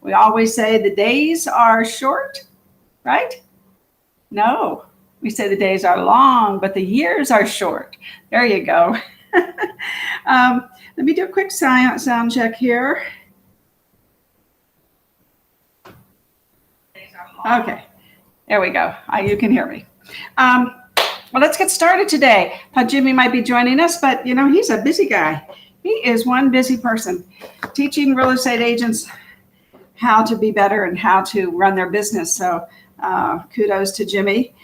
We always say the days are short, right? No, we say the days are long, but the years are short. There you go. Let me do a quick sound check here. Okay, there we go. You can hear me. Well, let's get started today. Thought Jimmy might be joining us, but you know, he's a busy guy. He is one busy person, teaching real estate agents how to be better and how to run their business. So kudos to Jimmy.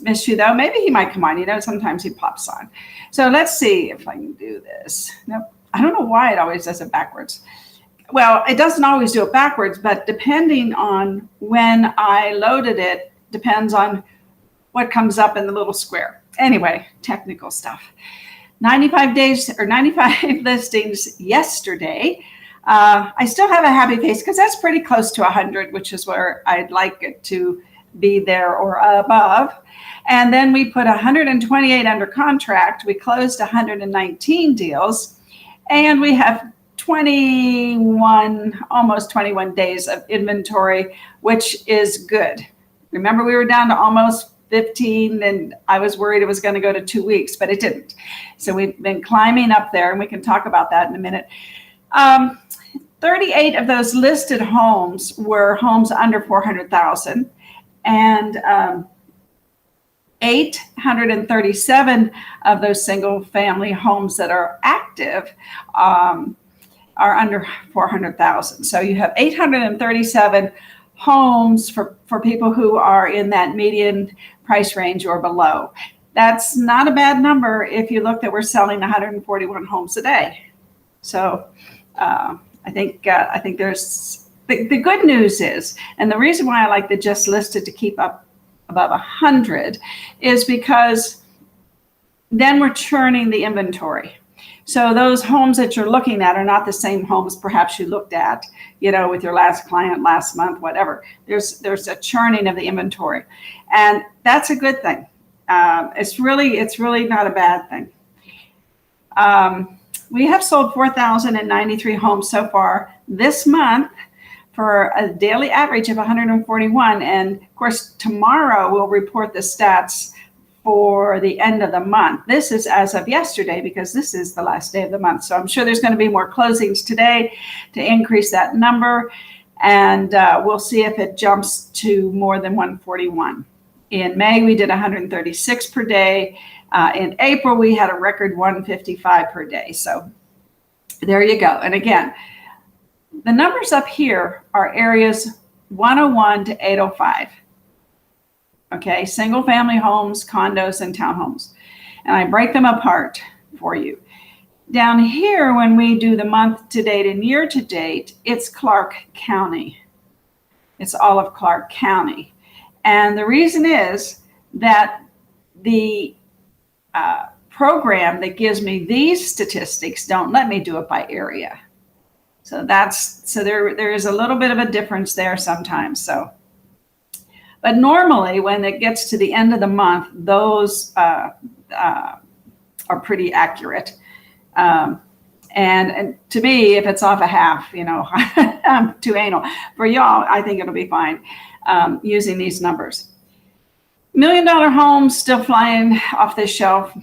Miss you though. Maybe he might come on. You know, sometimes he pops on. So let's see if I can do this. Nope. I don't know why it always does it backwards. Well, it doesn't always do it backwards, but depending on when I loaded it, depends on what comes up in the little square. Anyway, technical stuff. 95 days or 95 listings yesterday. I still have a happy face because that's pretty close to 100, which is where I'd like it to be there or above. And then we put 128 under contract. We closed 119 deals, and we have 21, almost 21 days of inventory, which is good. Remember, we were down to almost 15, and I was worried it was going to go to 2 weeks, but it didn't. So we've been climbing up there, and we can talk about that in a minute. 38 of those listed homes were homes under 400,000, and 837 of those single family homes that are active are under 400,000. So you have 837 homes for people who are in that median price range or below. That's not a bad number if you look that we're selling 141 homes a day. So I think there's the good news is, and the reason why I like the just listed to keep up above 100 is because then we're churning the inventory. So those homes that you're looking at are not the same homes perhaps you looked at, you know, with your last client last month, whatever. There's a churning of the inventory, and that's a good thing. It's really not a bad thing. We have sold 4,093 homes so far this month for a daily average of 141. And of course, tomorrow we'll report the stats for the end of the month. This is as of yesterday because this is the last day of the month. So I'm sure there's going to be more closings today to increase that number. And we'll see if it jumps to more than 141. In May, we did 136 per day. In April, we had a record 155 per day. So there you go. And again, the numbers up here are areas 101 to 805. Okay, single family homes, condos, and townhomes. And I break them apart for you. Down here, when we do the month to date and year to date, it's Clark County. It's all of Clark County. And the reason is that the program that gives me these statistics don't let me do it by area. So there is a little bit of a difference there sometimes. So, but normally when it gets to the end of the month, those are pretty accurate. And to me, if it's off a half, you know, I'm too anal. For y'all, I think it'll be fine using these numbers. $1 million homes still flying off the shelf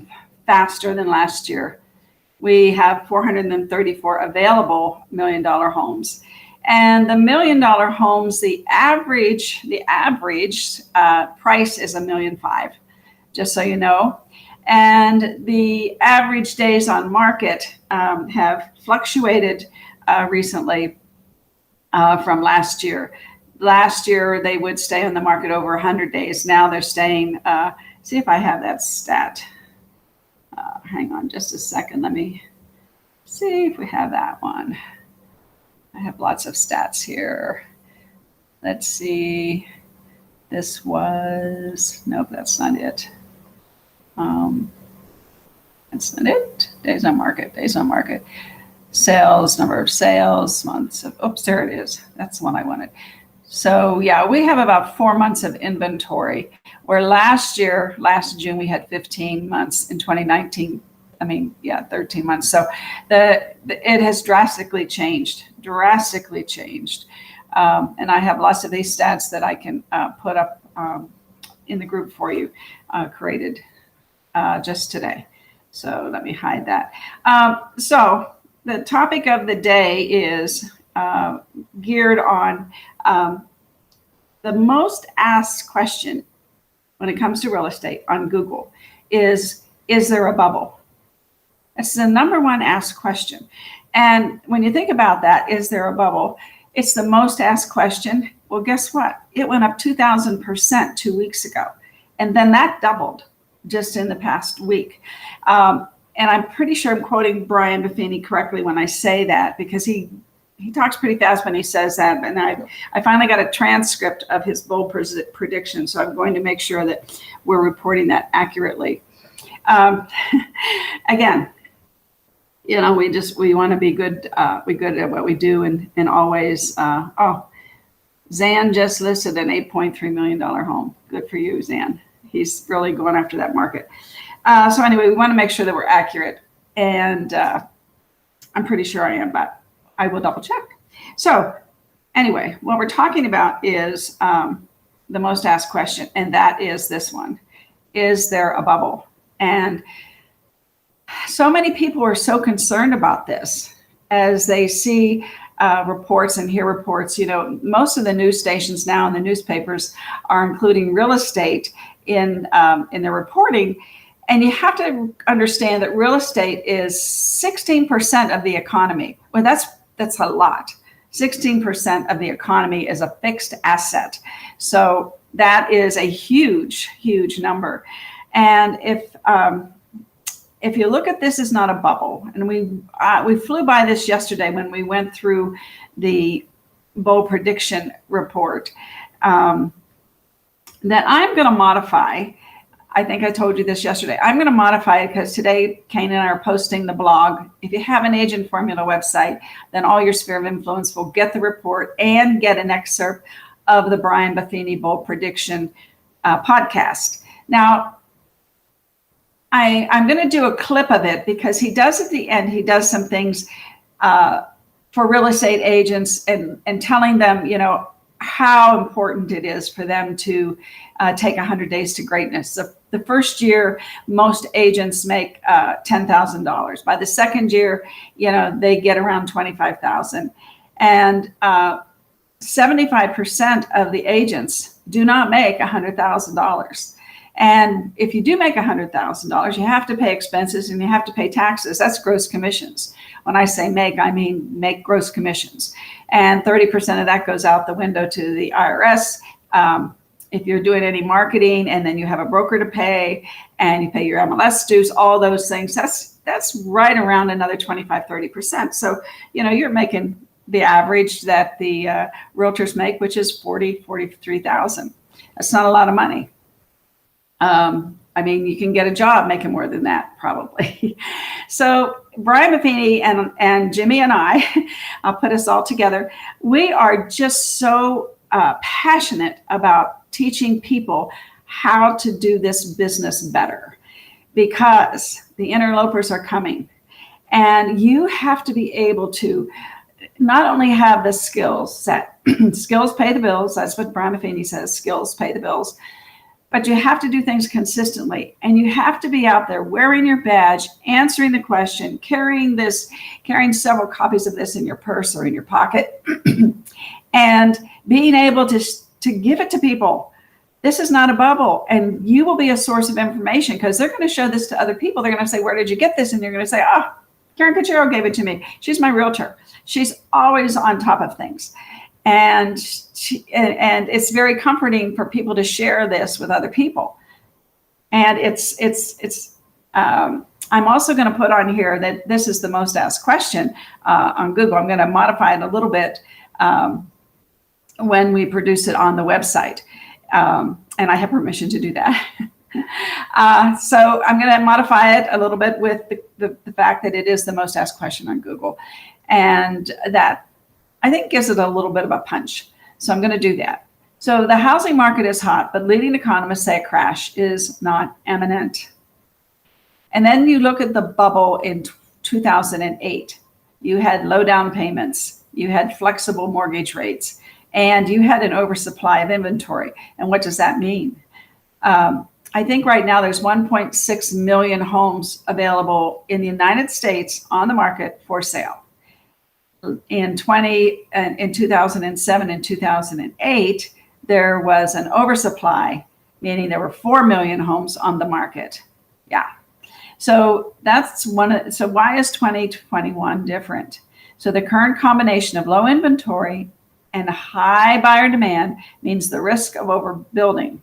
faster than last year. We have 434 available $1 million homes. And the $1 million homes, the average price is $1.5 million, just so you know. And the average days on market have fluctuated recently from last year. Last year, they would stay on the market over 100 days. Now they're staying, see if I have that stat. Hang on just a second. Let me see if we have that one. I have lots of stats here. Let's see. This was, nope, that's not it. That's not it. Days on market. Sales, number of sales, months of, oops, there it is. That's the one I wanted. So yeah, we have about 4 months of inventory, where last June, we had 15 months in 2019. 13 months. So it has drastically changed. And I have lots of these stats that I can put up in the group for you, created just today. So let me hide that. So the topic of the day is geared on the most asked question when it comes to real estate on Google is there a bubble? It's the number one asked question. And when you think about that, is there a bubble? It's the most asked question. Well, guess what? It went up 2,000% 2 weeks ago. And then that doubled just in the past week. And I'm pretty sure I'm quoting Brian Buffini correctly when I say that, because he talks pretty fast when he says that. And I finally got a transcript of his bold prediction. So I'm going to make sure that we're reporting that accurately. Again, we want to be good. We're good at what we do, and always. Zan just listed an $8.3 million home. Good for you, Zan. He's really going after that market. So anyway, we want to make sure that we're accurate, and I'm pretty sure I am, but I will double check. So anyway, what we're talking about is the most asked question, and that is this one: is there a bubble? And so many people are so concerned about this as they see reports and hear reports. Most of the news stations now and the newspapers are including real estate in their reporting. And you have to understand that real estate is 16% of the economy. Well, that's a lot. 16% of the economy is a fixed asset. So that is a huge, huge number. And if you look at this as not a bubble, and we flew by this yesterday when we went through the bold prediction report, that I'm going to modify. I think I told you this yesterday. I'm going to modify it because today Kane and I are posting the blog. If you have an Agent Formula website, then all your sphere of influence will get the report and get an excerpt of the Brian Buffini bold prediction podcast. Now, I'm going to do a clip of it because he does at the end, he does some things for real estate agents and telling them, how important it is for them to take 100 days to greatness. The first year, most agents make $10,000. By the second year, they get around $25,000. And 75% of the agents do not make $100,000. And if you do make $100,000, you have to pay expenses and you have to pay taxes. That's gross commissions. When I say make, I mean make gross commissions. And 30% of that goes out the window to the IRS. If you're doing any marketing, and then you have a broker to pay, and you pay your MLS dues, all those things, that's right around another 25-30%. So, you're making the average that the realtors make, which is $43,000. That's not a lot of money. You can get a job making more than that, probably. So Brian Buffini and Jimmy and I'll put us all together. We are just so passionate about teaching people how to do this business better, because the interlopers are coming, and you have to be able to not only have the skills set. Skills pay the bills. That's what Brian Buffini says. Skills pay the bills. But you have to do things consistently, and you have to be out there wearing your badge, answering the question, carrying several copies of this in your purse or in your pocket, and being able to give it to people. This is not a bubble, and you will be a source of information, because they're going to show this to otother people. They're going to say, "Where did you get this?" And you're going to say, "Oh, Karen Cucciaro gave it to me. She's my realtor. She's always on top of things." And it's very comforting for people to share this with other people. And I'm also going to put on here that this is the most asked question on Google. I'm going to modify it a little bit when we produce it on the website. And I have permission to do that. So I'm going to modify it a little bit with the fact that it is the most asked question on Google. And that, I think, gives it a little bit of a punch. So I'm going to do that. So the housing market is hot, but leading economists say a crash is not imminent. And then you look at the bubble in 2008. You had low down payments, you had flexible mortgage rates, and you had an oversupply of inventory. And what does that mean? I think right now there's 1.6 million homes available in the United States on the market for sale. In 2007 and 2008, there was an oversupply, meaning there were 4 million homes on the market. Yeah. So so why is 2021 different? So the current combination of low inventory and high buyer demand means the risk of overbuilding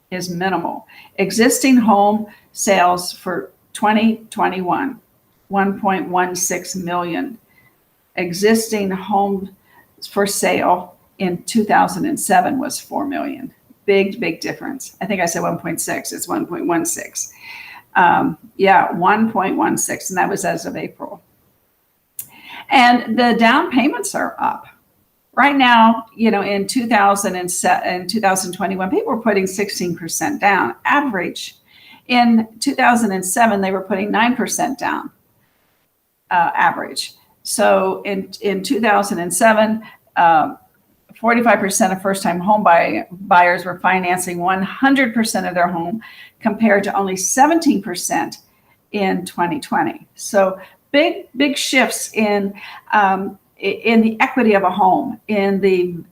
is minimal. Existing home sales for 2021, 1.16 million. Existing home for sale in 2007 was 4 million. Big difference. I think I said 1.6, it's 1.16. 1.16, and that was as of April. And the down payments are up. Right now, in 2021, people were putting 16% down average. In 2007, they were putting 9% down average. So in 2007, 45% of first-time home buyers were financing 100% of their home, compared to only 17% in 2020. So big shifts in the equity of a home, and in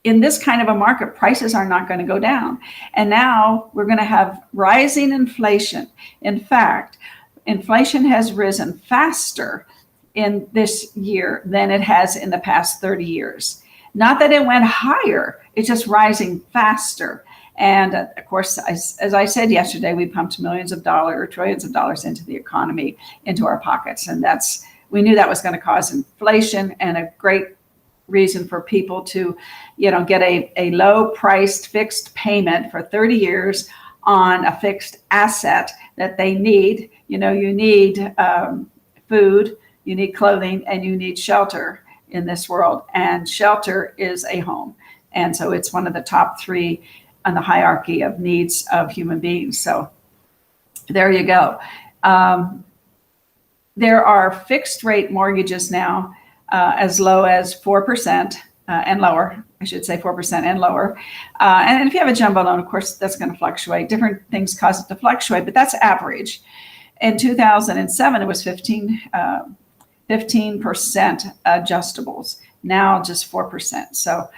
this kind of a market, prices are not going to go down. And now we're going to have rising inflation. In fact, inflation has risen faster in this year than it has in the past 30 years. Not that it went higher, it's just rising faster. And of course, as I said yesterday, we pumped millions of dollars or trillions of dollars into the economy, into our pockets. And we knew that was going to cause inflation, and a great reason for people to, get a low priced fixed payment for 30 years on a fixed asset that they need. You need food, you need clothing, and you need shelter in this world. And shelter is a home. And so it's one of the top 3 on the hierarchy of needs of human beings. So there you go. There are fixed rate mortgages now as low as 4% and lower. I should say 4% and lower. And if you have a jumbo loan, of course, that's going to fluctuate. Different things cause it to fluctuate, but that's average. In 2007, it was 15% adjustables. Now just 4%. So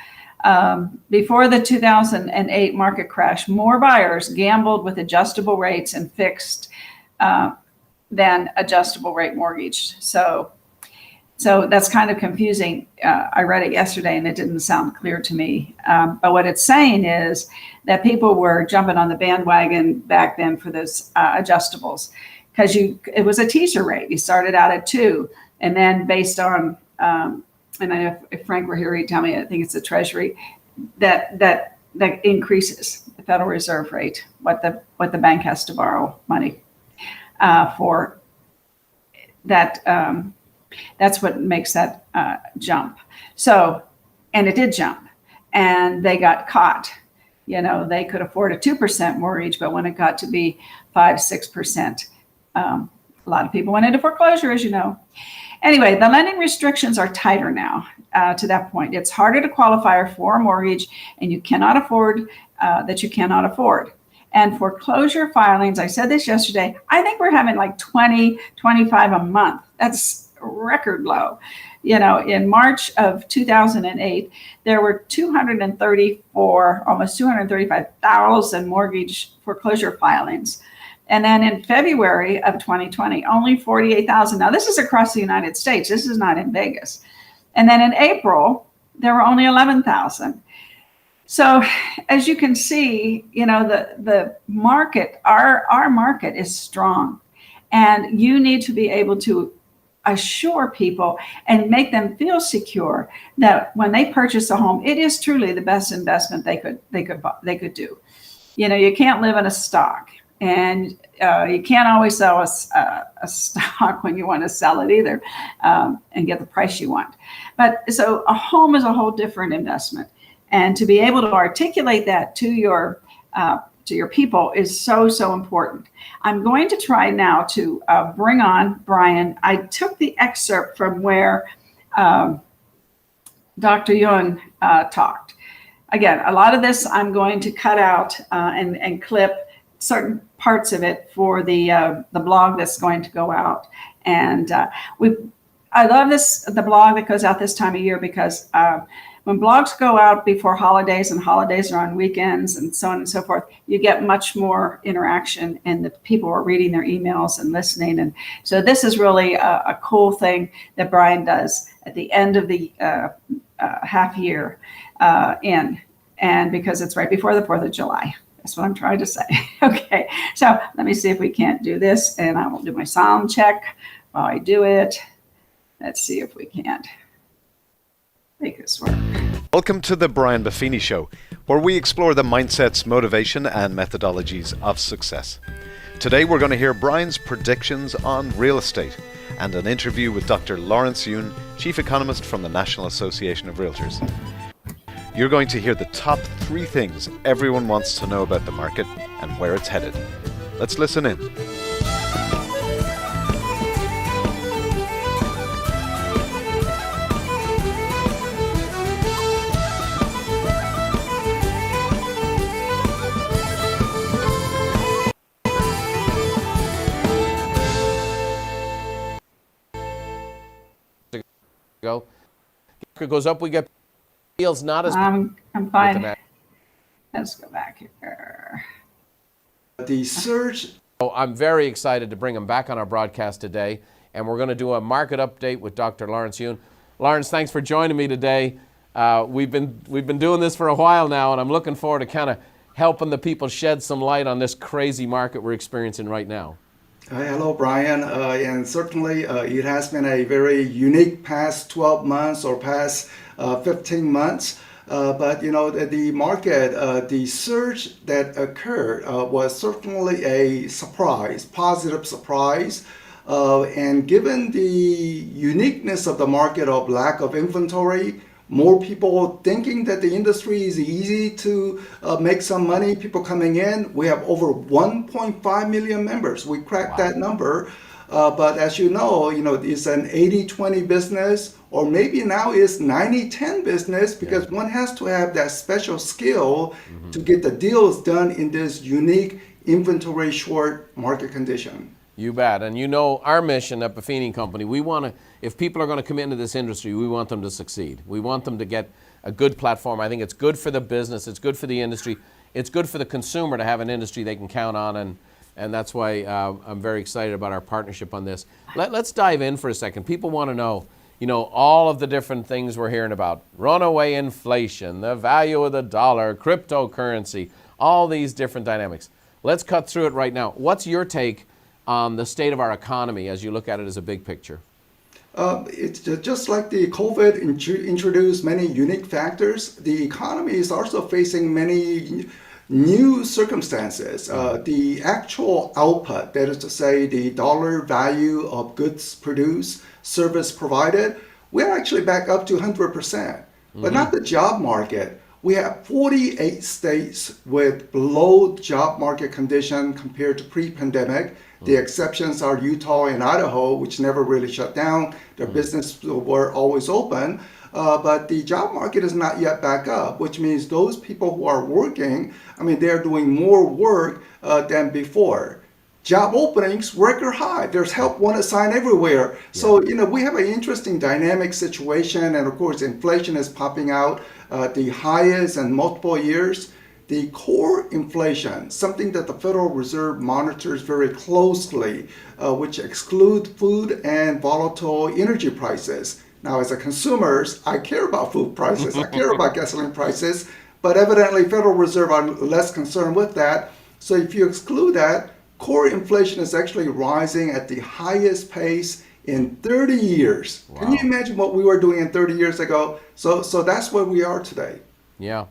before the 2008 market crash, more buyers gambled with adjustable rates and fixed than adjustable rate mortgage. So that's kind of confusing. I read it yesterday and it didn't sound clear to me. But what it's saying is that people were jumping on the bandwagon back then for those adjustables, because it was a teaser rate. You started out at 2, and then based on and I know if Frank were here, he'd tell me, I think it's the Treasury that increases the Federal Reserve rate, what the bank has to borrow money for. That that's what makes that jump. So, and it did jump, and they got caught. They could afford a 2% mortgage, but when it got to be 5-6%, a lot of people went into foreclosure, as you know. Anyway, the lending restrictions are tighter now to that point. It's harder to qualify for a mortgage, and you cannot afford that you cannot afford. And foreclosure filings, I said this yesterday, I think we're having like 20, 25 a month. That's record low. In March of 2008, there were almost 235,000 mortgage foreclosure filings. And then in February of 2020, only 48,000. Now, this is across the United States. This is not in Vegas. And then in April, there were only 11,000. So as you can see, the market, our market is strong. And you need to be able to assure people and make them feel secure that when they purchase a home, it is truly the best investment they could do. You can't live in a stock. And you can't always sell a stock when you want to sell it either, and get the price you want. But so a home is a whole different investment. And to be able to articulate that to your to your people is so, so important. I'm going to try now to bring on Brian. I took the excerpt from where Dr. Young talked. Again, a lot of this I'm going to cut out and clip certain parts of it for the blog that's going to go out. And I love the blog that goes out this time of year, because when blogs go out before holidays, and holidays are on weekends and so on and so forth, you get much more interaction, and the people are reading their emails and listening. And so this is really a cool thing that Brian does at the end of the half year and because it's right before the 4th of July. That's what I'm trying to say. Okay, so let me see if we can't do this, and I will do my sound check while I do it. Let's see if we can't make this work. Welcome to the Brian Buffini Show, where we explore the mindsets, motivation, and methodologies of success. Today we're going to hear Brian's predictions on real estate and an interview with Dr. Lawrence Yun, Chief Economist from the National Association of Realtors. You're going to hear the top 3 things everyone wants to know about the market and where it's headed. Let's listen in. Go. It goes up, we get deals not as I'm fine. Let's go back here. The surge. Oh, I'm very excited to bring him back on our broadcast today, and we're going to do a market update with Dr. Lawrence Yun. Lawrence, thanks for joining me today. We've been doing this for a while now, and I'm looking forward to kind of helping the people shed some light on this crazy market we're experiencing right now. Hello, Brian. And certainly it has been a very unique past 12 months or past 15 months. But, you know, the market, the surge that occurred was certainly a surprise, positive surprise. And given the uniqueness of the market of lack of inventory, more people thinking that the industry is easy to make some money, people coming in. We have over 1.5 million members. We cracked that number. But as you know, it's an 80-20 business, or maybe now it's 90-10 business, because one has to have that special skill to get the deals done in this unique inventory short market condition. You bet. And you know our mission at Buffini Company, we want to, if people are going to come into this industry, we want them to succeed. We want them to get a good platform. I think it's good for the business, it's good for the industry, it's good for the consumer to have an industry they can count on, and that's why I'm very excited about our partnership on this. Let's dive in for a second. People want to know, all of the different things we're hearing about. Runaway inflation, the value of the dollar, cryptocurrency, all these different dynamics. Let's cut through it right now. What's your take on the state of our economy as you look at it as a big picture? It's just like the COVID introduced many unique factors. The economy is also facing many new circumstances. The actual output, that is to say the dollar value of goods produced, service provided, we're actually back up to 100%. But not the job market. We have 48 states with below job market condition compared to pre-pandemic. The exceptions are Utah and Idaho, which never really shut down. Their business were always open. But the job market is not yet back up, which means those people who are working, they're doing more work than before. Job openings, record high. There's help wanted sign everywhere. Yeah. So, we have an interesting dynamic situation. And of course, inflation is popping out the highest in multiple years. The core inflation, something that the Federal Reserve monitors very closely, which exclude food and volatile energy prices. Now, as a consumer, I care about food prices, I care about gasoline prices, but evidently Federal Reserve are less concerned with that. So if you exclude that, core inflation is actually rising at the highest pace in 30 years. Wow. Can you imagine what we were doing in 30 years ago? So that's where we are today. Yeah.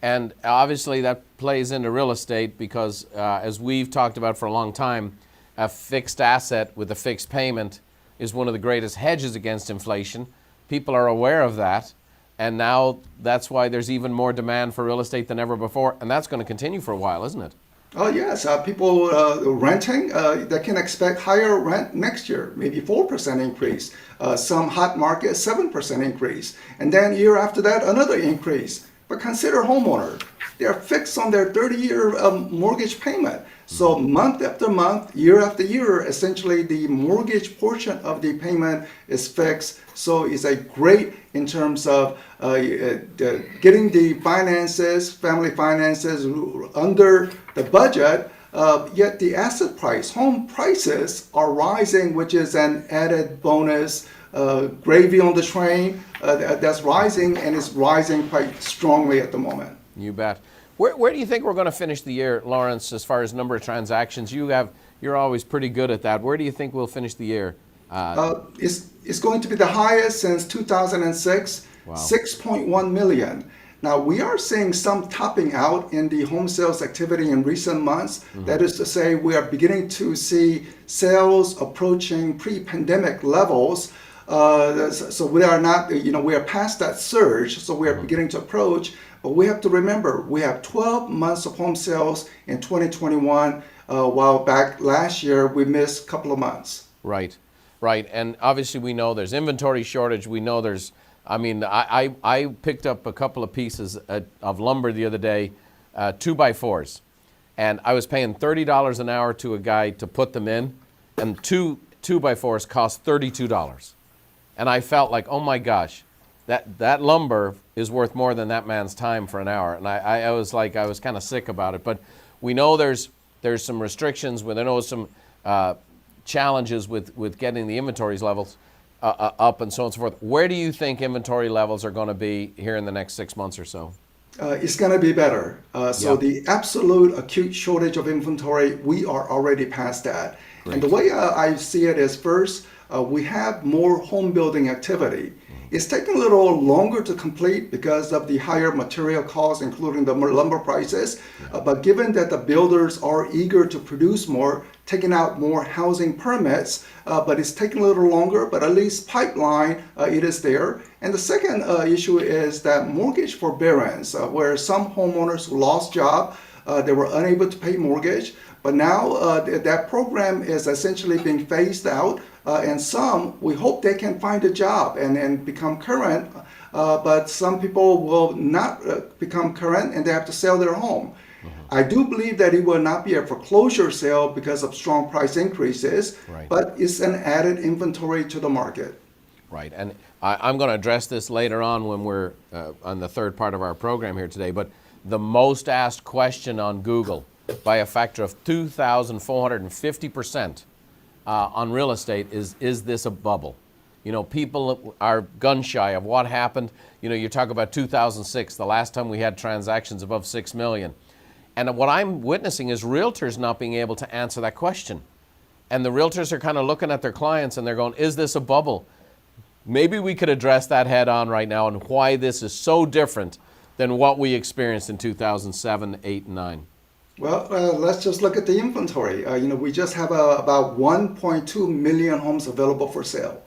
And obviously that plays into real estate because as we've talked about for a long time, a fixed asset with a fixed payment is one of the greatest hedges against inflation. People are aware of that. And now that's why there's even more demand for real estate than ever before. And that's going to continue for a while, isn't it? Oh yes, people renting, they can expect higher rent next year, maybe 4% increase. Some hot markets, 7% increase. And then year after that, another increase. But consider homeowner. They are fixed on their 30-year mortgage payment. So month after month, year after year, essentially the mortgage portion of the payment is fixed. So it's a great in terms of getting the finances, family finances under the budget. Yet the asset price, home prices are rising, which is an added bonus, gravy on the train that's rising, and it's rising quite strongly at the moment. You bet. Where do you think we're going to finish the year, Lawrence, as far as number of transactions? You're always pretty good at that. Where do you think we'll finish the year? It's going to be the highest since 2006, Wow. 6.1 million. Now, we are seeing some topping out in the home sales activity in recent months. That is to say, we are beginning to see sales approaching pre-pandemic levels. So we are not, we are past that surge, so we are beginning to approach. But we have to remember, we have 12 months of home sales in 2021, while back last year we missed a couple of months. Right. And obviously we know there's inventory shortage. We know I picked up a couple of pieces of lumber the other day, 2x4s, and I was paying $30 an hour to a guy to put them in, and two 2x4s cost $32. And I felt like, oh my gosh, that lumber is worth more than that man's time for an hour. And I was kind of sick about it. But we know there's some restrictions, I know some challenges with getting the inventories levels up and so on and so forth. Where do you think inventory levels are going to be here in the next 6 months or so? It's going to be better. The absolute acute shortage of inventory, we are already past that. Great. And the way I see it is, first, we have more home building activity. It's taking a little longer to complete because of the higher material costs, including the lumber prices. But given that the builders are eager to produce more, taking out more housing permits, but it's taking a little longer, but at least pipeline, it is there. And the second issue is that mortgage forbearance, where some homeowners who lost job, they were unable to pay mortgage. But now that program is essentially being phased out, and some, we hope they can find a job and become current, but some people will not become current and they have to sell their home. I do believe that it will not be a foreclosure sale because of strong price increases, but it's an added inventory to the market. Right, and I'm going to address this later on when we're on the third part of our program here today, but the most asked question on Google by a factor of 2,450% on real estate is this a bubble? People are gun shy of what happened. You talk about 2006, the last time we had transactions above 6 million. And what I'm witnessing is realtors not being able to answer that question. And the realtors are kind of looking at their clients and they're going, is this a bubble? Maybe we could address that head on right now and why this is so different than what we experienced in 2007, 8, and 9. Well, let's just look at the inventory. We just have about 1.2 million homes available for sale.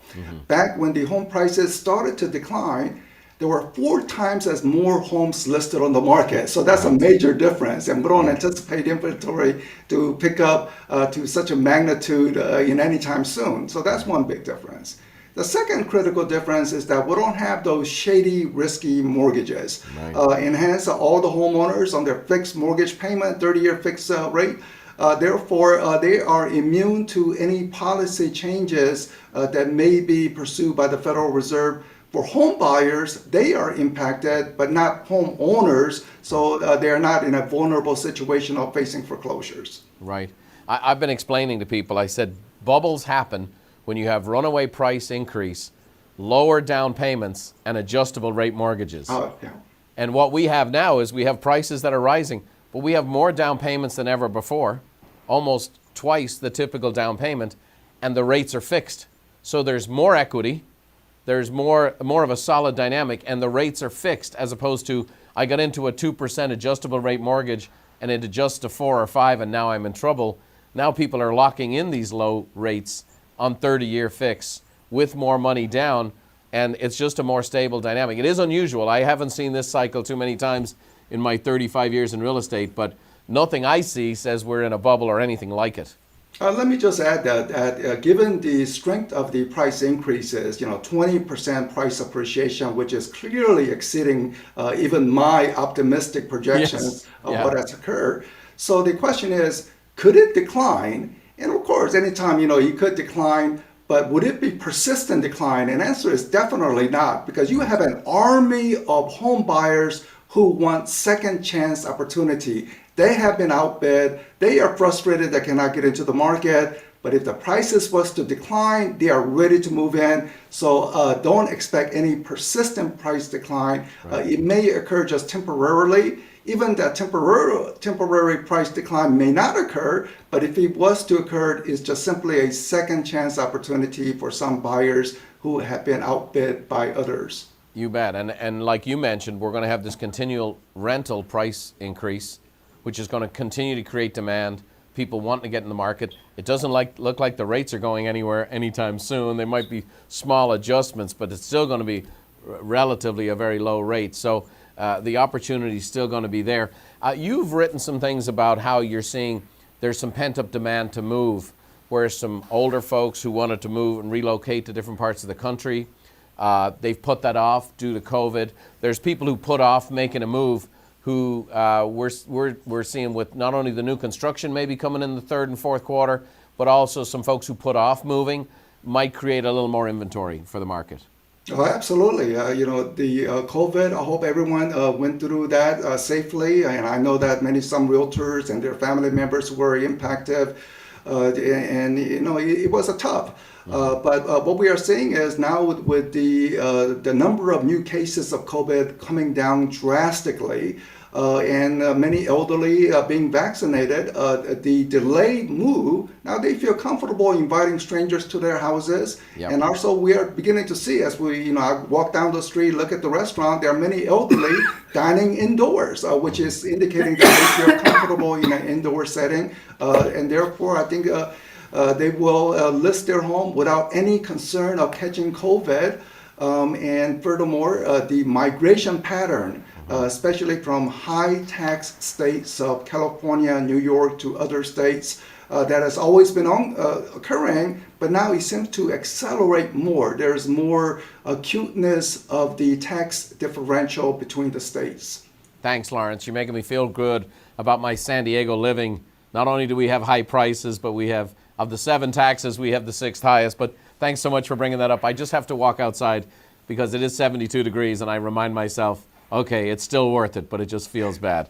Back when the home prices started to decline, there were 4 times as more homes listed on the market. So that's a major difference. And we don't anticipate inventory to pick up to such a magnitude in any time soon. So that's one big difference. The second critical difference is that we don't have those shady, risky mortgages. And hence, all the homeowners on their fixed mortgage payment, 30-year fixed rate, therefore, they are immune to any policy changes that may be pursued by the Federal Reserve. For home buyers, they are impacted, but not homeowners, so they are not in a vulnerable situation of facing foreclosures. Right. I've been explaining to people, I said, bubbles happen when you have runaway price increase, lower down payments, and adjustable rate mortgages. And what we have now is we have prices that are rising, but we have more down payments than ever before, almost twice the typical down payment, and the rates are fixed. So there's more equity, there's more of a solid dynamic, and the rates are fixed, as opposed to I got into a 2% adjustable rate mortgage and it adjusts to 4 or 5 and now I'm in trouble. Now people are locking in these low rates on 30-year fix with more money down, and it's just a more stable dynamic. It is unusual. I haven't seen this cycle too many times in my 35 years in real estate, but nothing I see says we're in a bubble or anything like it. Let me just add that given the strength of the price increases, 20% price appreciation, which is clearly exceeding even my optimistic projections of what has occurred. So the question is, could it decline? And of course, anytime, it could decline, but would it be persistent decline? And the answer is definitely not, because you have an army of home buyers who want second chance opportunity. They have been outbid. They are frustrated they cannot get into the market. But if the prices was to decline, they are ready to move in. So don't expect any persistent price decline. Right. It may occur just temporarily. Even that temporary price decline may not occur, but if it was to occur, it's just simply a second chance opportunity for some buyers who have been outbid by others. You bet. And like you mentioned, we're going to have this continual rental price increase, which is going to continue to create demand, people wanting to get in the market. It doesn't look like the rates are going anywhere anytime soon. There might be small adjustments, but it's still going to be relatively a very low rate. So the opportunity is still going to be there. You've written some things about how you're seeing there's some pent-up demand to move, where some older folks who wanted to move and relocate to different parts of the country, they've put that off due to COVID. There's people who put off making a move who we're seeing with not only the new construction maybe coming in the third and fourth quarter, but also some folks who put off moving might create a little more inventory for the market. Oh, absolutely. The COVID, I hope everyone went through that safely. And I know that some realtors and their family members were impacted. It was a tough. But what we are seeing is now with the number of new cases of COVID coming down drastically, and many elderly being vaccinated, the delayed move, now they feel comfortable inviting strangers to their houses. Yep. And also we are beginning to see, as we I walk down the street, look at the restaurant, there are many elderly dining indoors, which is indicating that they feel comfortable in an indoor setting. And therefore, I think they will list their home without any concern of catching COVID. And furthermore, the migration pattern, especially from high-tax states of California, New York to other states, that has always been occurring, but now it seems to accelerate more. There's more acuteness of the tax differential between the states. Thanks, Lawrence. You're making me feel good about my San Diego living. Not only do we have high prices, but we have, of the 7 taxes, we have the 6th highest. But thanks so much for bringing that up. I just have to walk outside because it is 72 degrees, and I remind myself, okay, it's still worth it, but it just feels bad.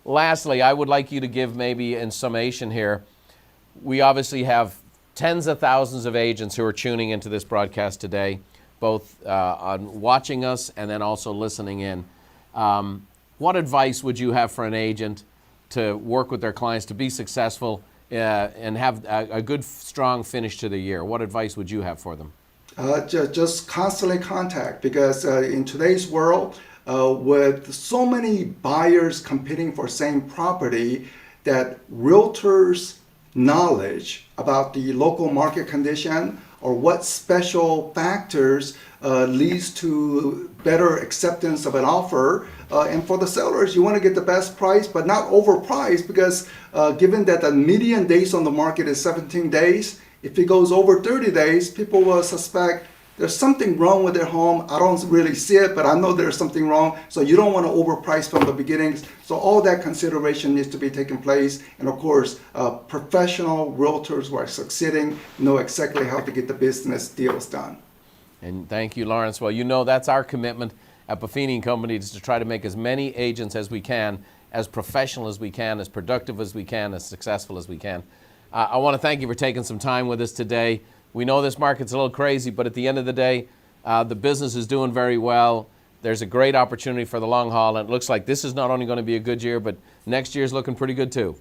Lastly, I would like you to give maybe in summation here, we obviously have tens of thousands of agents who are tuning into this broadcast today, both on watching us and then also listening in. What advice would you have for an agent to work with their clients to be successful and have a good, strong finish to the year? What advice would you have for them? Just constantly contact, because in today's world, with so many buyers competing for same property, that realtors' knowledge about the local market condition or what special factors leads to better acceptance of an offer. And for the sellers, you want to get the best price, but not overpriced, because given that the median days on the market is 17 days, if it goes over 30 days, people will suspect there's something wrong with their home. I don't really see it, but I know there's something wrong. So you don't want to overprice from the beginning. So all that consideration needs to be taking place. And of course, professional realtors who are succeeding know exactly how to get the business deals done. And thank you, Lawrence. Well, you know that's our commitment at Buffini & Company, is to try to make as many agents as we can, as professional as we can, as productive as we can, as successful as we can. I want to thank you for taking some time with us today. We know this market's a little crazy, but at the end of the day, the business is doing very well. There's a great opportunity for the long haul, and it looks like this is not only going to be a good year, but next year's looking pretty good too.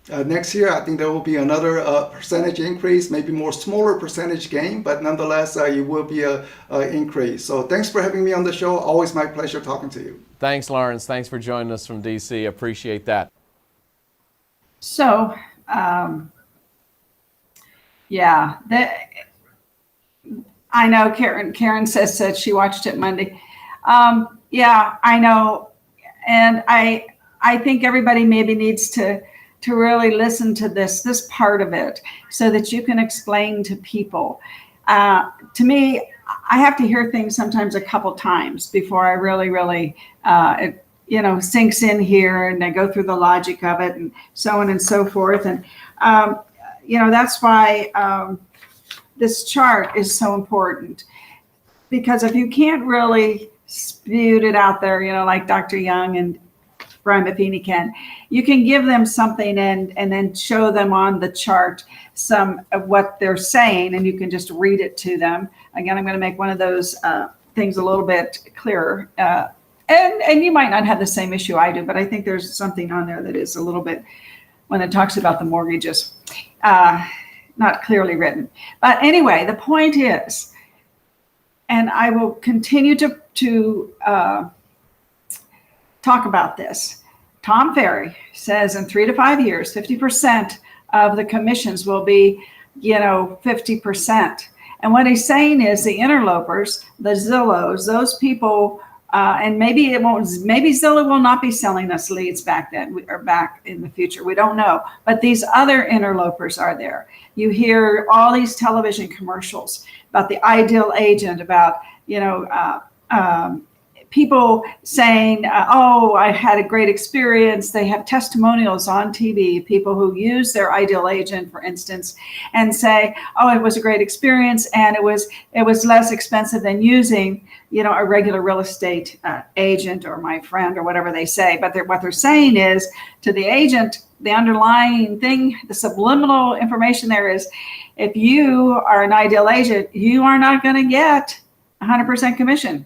Next year, I think there will be another percentage increase, maybe more smaller percentage gain, but nonetheless, it will be an increase. So thanks for having me on the show. Always my pleasure talking to you. Thanks, Lawrence. Thanks for joining us from DC. Appreciate that. So, I know Karen says that she watched it Monday. Yeah, I know. And I think everybody maybe needs to really listen to this part of it so that you can explain to people. To me, I have to hear things sometimes a couple times before I really, it sinks in here, and I go through the logic of it and so on and so forth. And, that's why this chart is so important, because if you can't really spewed it out there, like Dr. Young and Brian Buffini can, you can give them something and then show them on the chart some of what they're saying, and you can just read it to them. Again, I'm going to make one of those things a little bit clearer. And you might not have the same issue I do, but I think there's something on there that is a little bit, when it talks about the mortgages, not clearly written. But anyway, the point is, and I will continue to talk about this. Tom Ferry says in 3 to 5 years, 50% of the commissions will be, 50%. And what he's saying is the interlopers, the Zillows, those people, and maybe Zillow will not be selling us leads back then or back in the future. We don't know. But these other interlopers are there. You hear all these television commercials about the ideal agent, about, people saying, oh, I had a great experience. They have testimonials on TV, people who use their ideal agent, for instance, and say, oh, it was a great experience, and it was less expensive than using, a regular real estate agent or my friend or whatever they say. But what they're saying is to the agent, the underlying thing, the subliminal information there is, if you are an ideal agent, you are not going to get 100% commission.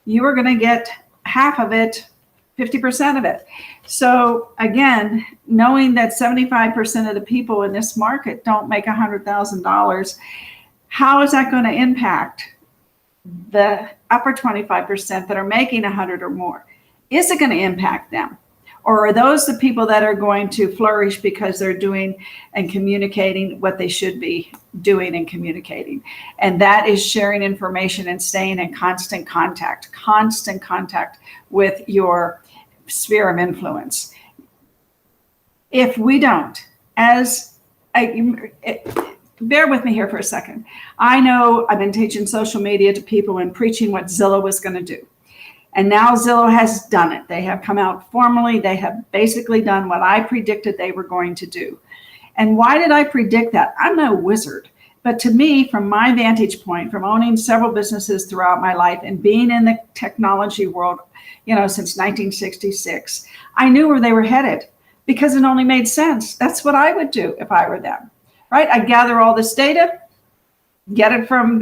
You are going to get half of it, 50% of it. So again, knowing that 75% of the people in this market don't make $100,000, how is that going to impact the upper 25% that are making 100 or more? Is it going to impact them? Or are those the people that are going to flourish because they're doing and communicating what they should be doing and communicating? And that is sharing information and staying in constant contact with your sphere of influence. If we don't, bear with me here for a second. I know I've been teaching social media to people and preaching what Zillow was going to do. And now Zillow has done it. They have come out formally. They have basically done what I predicted they were going to do. And why did I predict that? I'm no wizard. But to me, from my vantage point, from owning several businesses throughout my life and being in the technology world, since 1966, I knew where they were headed because it only made sense. That's what I would do if I were them, right? I'd gather all this data, get it from,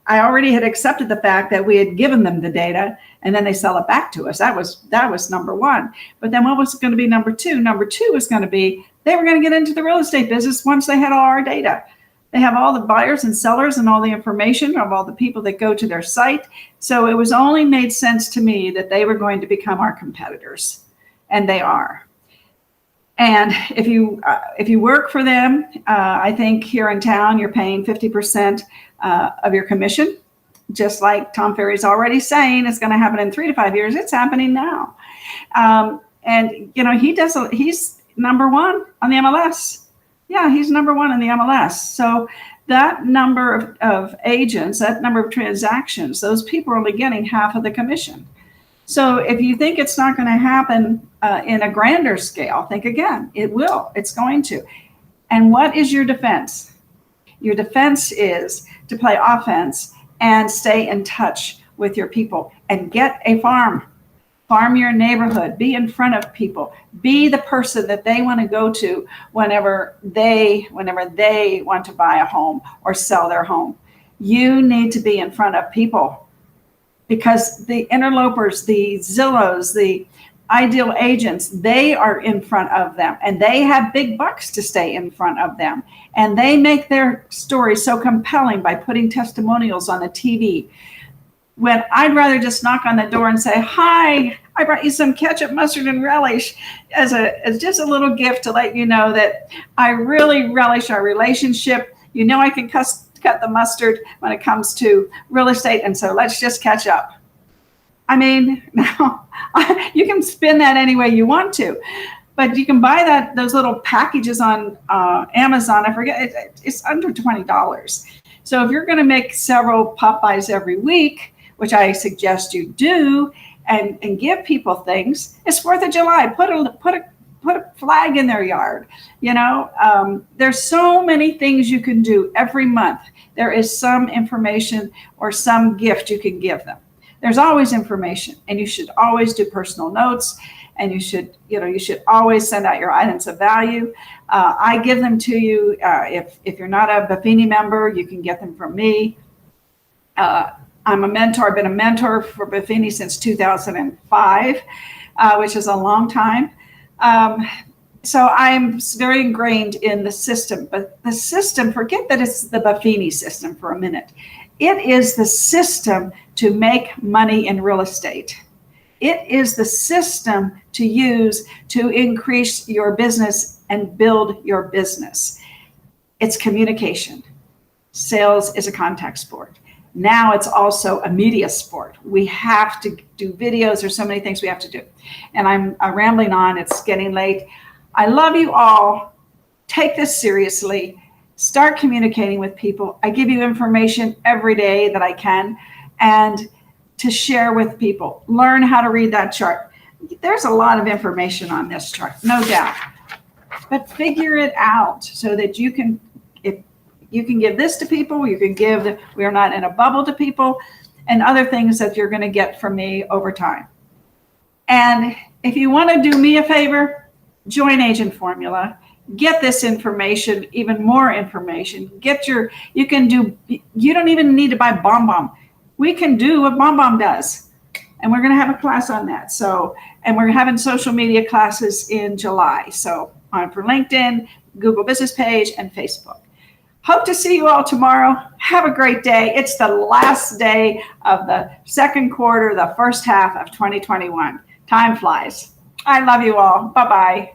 I already had accepted the fact that we had given them the data and then they sell it back to us. That was number one. But then what was going to be number two? Number two was going to be they were going to get into the real estate business once they had all our data. They have all the buyers and sellers and all the information of all the people that go to their site. So it was only made sense to me that they were going to become our competitors, and they are. And if you work for them, I think here in town you're paying 50% of your commission, just like Tom Ferry's already saying it's going to happen in 3 to 5 years. It's happening now, and he's number one on the MLS. Yeah, he's number one in the MLS. So that number of agents, that number of transactions, those people are only getting half of the commission. So if you think it's not going to happen in a grander scale, think again. It will. It's going to. And what is your defense? Your defense is to play offense and stay in touch with your people and get a farm. Farm your neighborhood. Be in front of people. Be the person that they want to go to whenever they want to buy a home or sell their home. You need to be in front of people, because the interlopers, the Zillows, the ideal agents, they are in front of them, and they have big bucks to stay in front of them. And they make their story so compelling by putting testimonials on the TV. When I'd rather just knock on the door and say, hi, I brought you some ketchup, mustard, and relish as just a little gift to let you know that I really relish our relationship. I can cut the mustard when it comes to real estate. And so let's just catch up. I mean, now you can spin that any way you want to, but you can buy those little packages on Amazon. I forget, it's under $20. So if you're going to make several Popeyes every week, which I suggest you do, and give people things, it's 4th of July. Put a flag in their yard. There's so many things you can do every month. There is some information or some gift you can give them. There's always information, and you should always do personal notes, and you should always send out your items of value. I give them to you. If you're not a Buffini member, you can get them from me. I'm a mentor. I've been a mentor for Buffini since 2005, which is a long time. So I'm very ingrained in the system. But the system, forget that it's the Buffini system for a minute. It is the system to make money in real estate. It is the system to use to increase your business and build your business. It's communication. Sales is a contact sport. Now it's also a media sport. We have to do videos. There's so many things we have to do. And I'm rambling on. It's getting late. I love you all. Take this seriously. Start communicating with people. I give you information every day that I can, and to share with people. Learn how to read that chart. There's a lot of information on this chart, no doubt. But figure it out so that you can, if you can give this to people, you can give We Are Not in a Bubble to people, and other things that you're going to get from me over time. And if you want to do me a favor, join Agent Formula. Get this information, even more information. You don't even need to buy BombBomb. We can do what BombBomb does. And we're going to have a class on that. And we're having social media classes in July. So for LinkedIn, Google Business Page, and Facebook. Hope to see you all tomorrow. Have a great day. It's the last day of the second quarter, the first half of 2021. Time flies. I love you all. Bye-bye.